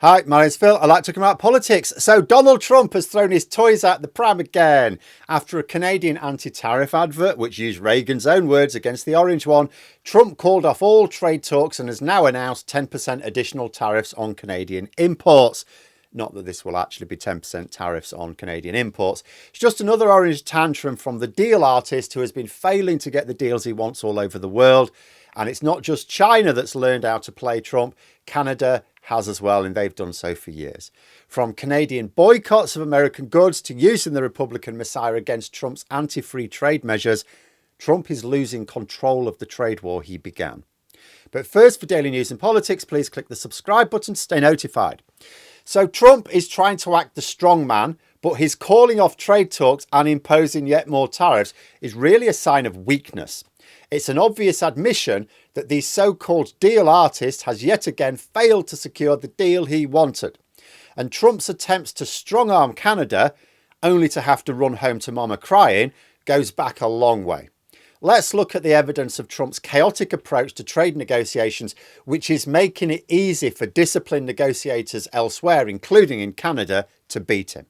Hi, my name's Phil. I like talking about politics. So Donald Trump has thrown his toys out the pram again. After a Canadian anti-tariff advert, which used Reagan's own words against the orange one, Trump called off all trade talks and has now announced 10% additional tariffs on Canadian imports. Not that this will actually be 10% tariffs on Canadian imports. It's just another orange tantrum from the deal artist who has been failing to get the deals he wants all over the world. And it's not just China that's learned how to play Trump. Canada has as well, and they've done so for years. From Canadian boycotts of American goods to using the Republican Messiah against Trump's anti-free trade measures, Trump is losing control of the trade war he began. But first, for daily news and politics, please click the subscribe button to stay notified. So Trump is trying to act the strong man, but his calling off trade talks and imposing yet more tariffs is really a sign of weakness. It's an obvious admission that the so-called deal artist has yet again failed to secure the deal he wanted. And Trump's attempts to strong-arm Canada, only to have to run home to mama crying, goes back a long way. Let's look at the evidence of Trump's chaotic approach to trade negotiations, which is making it easy for disciplined negotiators elsewhere, including in Canada, to beat him.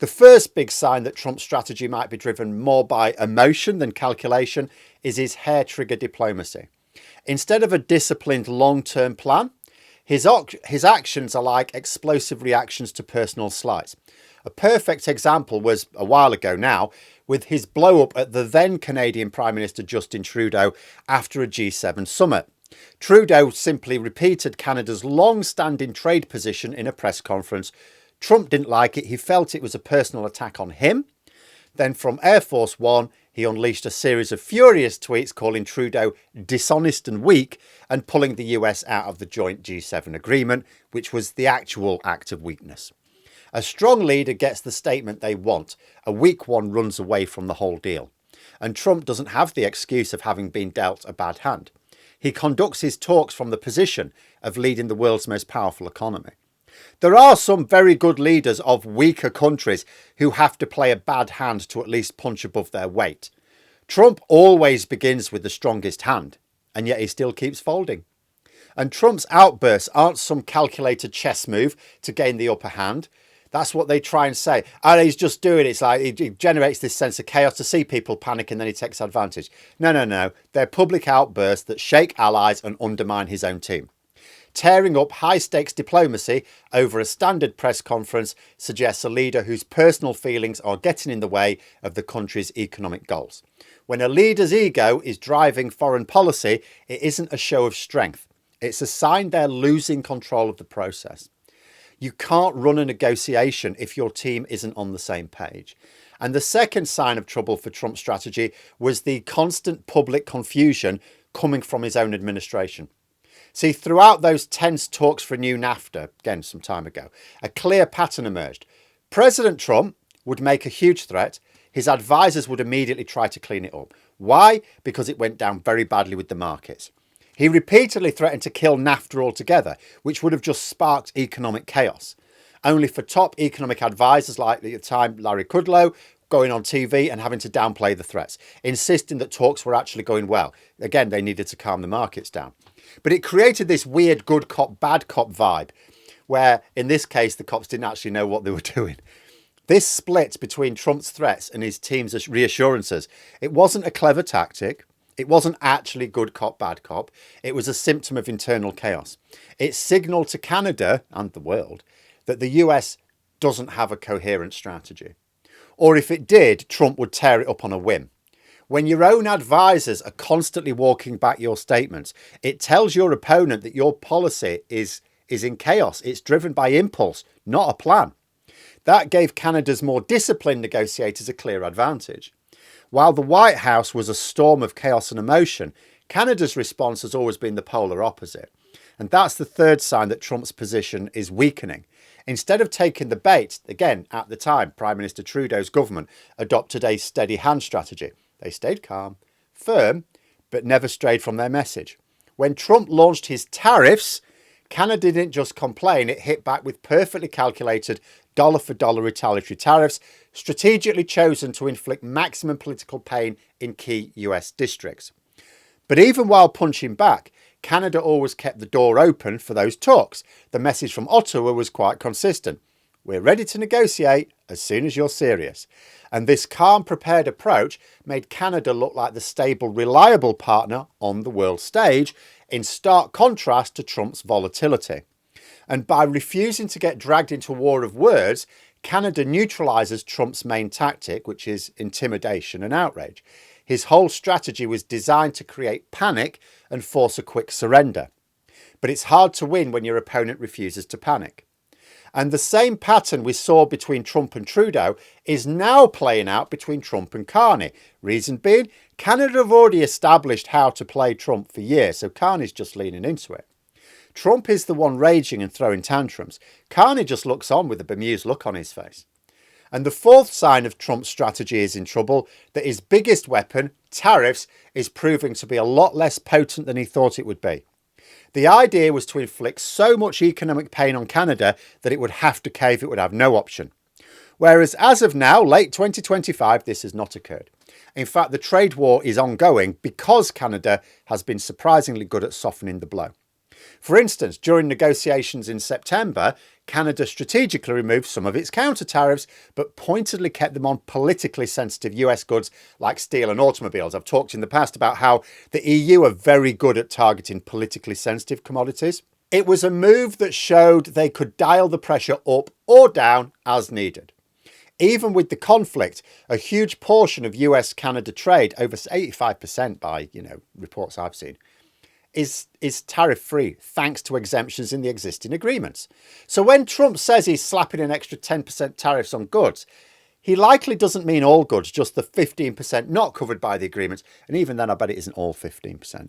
The first big sign that Trump's strategy might be driven more by emotion than calculation is his hair-trigger diplomacy. Instead of a disciplined long-term plan, his actions are like explosive reactions to personal slights. A perfect example was a while ago now, with his blow-up at the then Canadian Prime Minister Justin Trudeau after a G7 summit. Trudeau simply repeated Canada's long-standing trade position in a press conference. Trump didn't like it. He felt it was a personal attack on him. Then from Air Force One, he unleashed a series of furious tweets calling Trudeau dishonest and weak and pulling the US out of the joint G7 agreement, which was the actual act of weakness. A strong leader gets the statement they want. A weak one runs away from the whole deal. And Trump doesn't have the excuse of having been dealt a bad hand. He conducts his talks from the position of leading the world's most powerful economy. There are some very good leaders of weaker countries who have to play a bad hand to at least punch above their weight. Trump always begins with the strongest hand, and yet he still keeps folding. And Trump's outbursts aren't some calculated chess move to gain the upper hand. That's what they try and say. And he's just doing it. It's like he generates this sense of chaos to see people panic and then he takes advantage. No. They're public outbursts that shake allies and undermine his own team. Tearing up high-stakes diplomacy over a standard press conference suggests a leader whose personal feelings are getting in the way of the country's economic goals. When a leader's ego is driving foreign policy, it isn't a show of strength. It's a sign they're losing control of the process. You can't run a negotiation if your team isn't on the same page. And the second sign of trouble for Trump's strategy was the constant public confusion coming from his own administration. See, throughout those tense talks for a new NAFTA, again some time ago, a clear pattern emerged. President Trump would make a huge threat. His advisors would immediately try to clean it up. Why? Because it went down very badly with the markets. He repeatedly threatened to kill NAFTA altogether, which would have just sparked economic chaos. Only for top economic advisors like at the time Larry Kudlow going on TV and having to downplay the threats, insisting that talks were actually going well. Again, they needed to calm the markets down. But it created this weird good cop, bad cop vibe, where in this case, the cops didn't actually know what they were doing. This split between Trump's threats and his team's reassurances, it wasn't a clever tactic. It wasn't actually good cop, bad cop. It was a symptom of internal chaos. It signaled to Canada and the world that the US doesn't have a coherent strategy. Or if it did, Trump would tear it up on a whim. When your own advisors are constantly walking back your statements, it tells your opponent that your policy is in chaos. It's driven by impulse, not a plan. That gave Canada's more disciplined negotiators a clear advantage. While the White House was a storm of chaos and emotion, Canada's response has always been the polar opposite. And that's the third sign that Trump's position is weakening. Instead of taking the bait, again, at the time, Prime Minister Trudeau's government adopted a steady hand strategy. They stayed calm, firm, but never strayed from their message. When Trump launched his tariffs, Canada didn't just complain, it hit back with perfectly calculated dollar-for-dollar retaliatory tariffs, strategically chosen to inflict maximum political pain in key US districts. But even while punching back, Canada always kept the door open for those talks. The message from Ottawa was quite consistent. We're ready to negotiate as soon as you're serious. And this calm, prepared approach made Canada look like the stable, reliable partner on the world stage, in stark contrast to Trump's volatility. And by refusing to get dragged into a war of words, Canada neutralises Trump's main tactic, which is intimidation and outrage. His whole strategy was designed to create panic and force a quick surrender. But it's hard to win when your opponent refuses to panic. And the same pattern we saw between Trump and Trudeau is now playing out between Trump and Carney. Reason being, Canada have already established how to play Trump for years, so Carney's just leaning into it. Trump is the one raging and throwing tantrums. Carney just looks on with a bemused look on his face. And the fourth sign of Trump's strategy is in trouble, that his biggest weapon, tariffs, is proving to be a lot less potent than he thought it would be. The idea was to inflict so much economic pain on Canada that it would have to cave, it would have no option. Whereas as of now, late 2025, this has not occurred. In fact, the trade war is ongoing because Canada has been surprisingly good at softening the blow. For instance, during negotiations in September, Canada strategically removed some of its counter tariffs, but pointedly kept them on politically sensitive US goods like steel and automobiles. I've talked in the past about how the EU are very good at targeting politically sensitive commodities. It was a move that showed they could dial the pressure up or down as needed. Even with the conflict, a huge portion of US-Canada trade, over 85% by, reports I've seen, is tariff-free, thanks to exemptions in the existing agreements. So when Trump says he's slapping an extra 10% tariffs on goods, he likely doesn't mean all goods, just the 15% not covered by the agreements. And even then, I bet it isn't all 15%.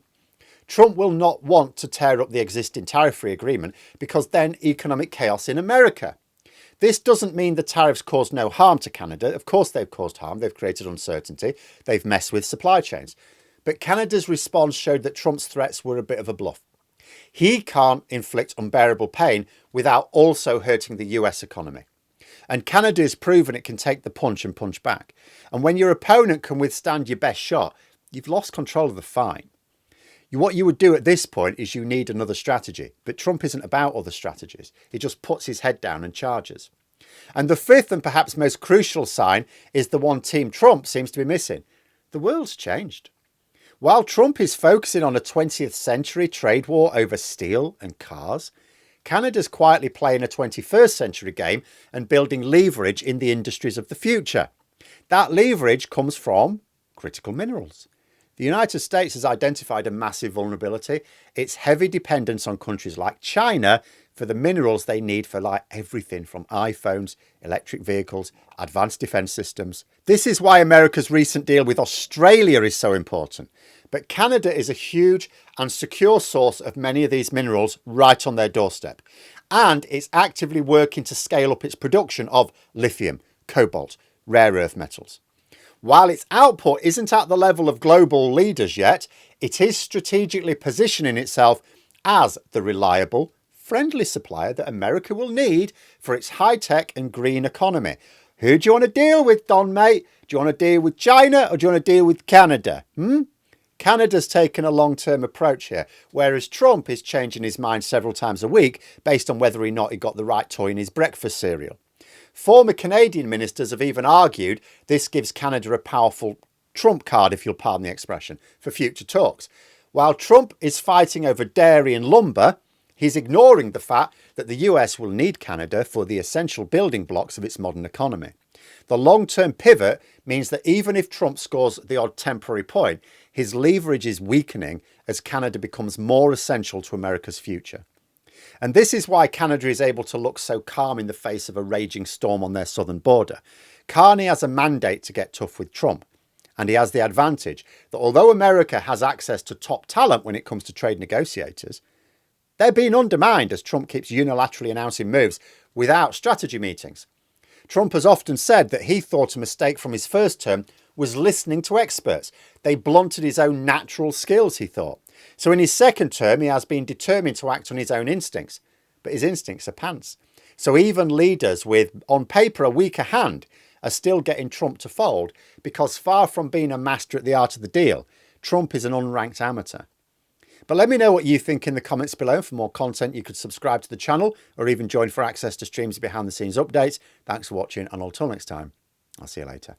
Trump will not want to tear up the existing tariff-free agreement because then economic chaos in America. This doesn't mean the tariffs caused no harm to Canada. Of course they've caused harm. They've created uncertainty. They've messed with supply chains. But Canada's response showed that Trump's threats were a bit of a bluff. He can't inflict unbearable pain without also hurting the US economy. And Canada has proven it can take the punch and punch back. And when your opponent can withstand your best shot, you've lost control of the fight. What you would do at this point is you need another strategy. But Trump isn't about other strategies. He just puts his head down and charges. And the fifth and perhaps most crucial sign is the one Team Trump seems to be missing. The world's changed. While Trump is focusing on a 20th century trade war over steel and cars, Canada's quietly playing a 21st century game and building leverage in the industries of the future. That leverage comes from critical minerals. The United States has identified a massive vulnerability. Its heavy dependence on countries like China for the minerals they need for like everything from iPhones, electric vehicles, advanced defence systems. This is why America's recent deal with Australia is so important. But Canada is a huge and secure source of many of these minerals right on their doorstep. And it's actively working to scale up its production of lithium, cobalt, rare earth metals. While its output isn't at the level of global leaders yet, it is strategically positioning itself as the reliable, friendly supplier that America will need for its high-tech and green economy. Who do you want to deal with, Don, mate? Do you want to deal with China or do you want to deal with Canada? Canada's taken a long-term approach here, whereas Trump is changing his mind several times a week based on whether or not he got the right toy in his breakfast cereal. Former Canadian ministers have even argued this gives Canada a powerful trump card, if you'll pardon the expression, for future talks. While Trump is fighting over dairy and lumber, he's ignoring the fact that the US will need Canada for the essential building blocks of its modern economy. The long-term pivot means that even if Trump scores the odd temporary point, his leverage is weakening as Canada becomes more essential to America's future. And this is why Canada is able to look so calm in the face of a raging storm on their southern border. Carney has a mandate to get tough with Trump. And he has the advantage that although America has access to top talent when it comes to trade negotiators, they're being undermined as Trump keeps unilaterally announcing moves without strategy meetings. Trump has often said that he thought a mistake from his first term was listening to experts. They blunted his own natural skills, he thought. So in his second term, he has been determined to act on his own instincts. But his instincts are pants. So even leaders with, on paper, a weaker hand are still getting Trump to fold because far from being a master at the art of the deal, Trump is an unranked amateur. But let me know what you think in the comments below. For more content, you could subscribe to the channel or even join for access to streams behind the scenes updates. Thanks for watching, and until next time, I'll see you later.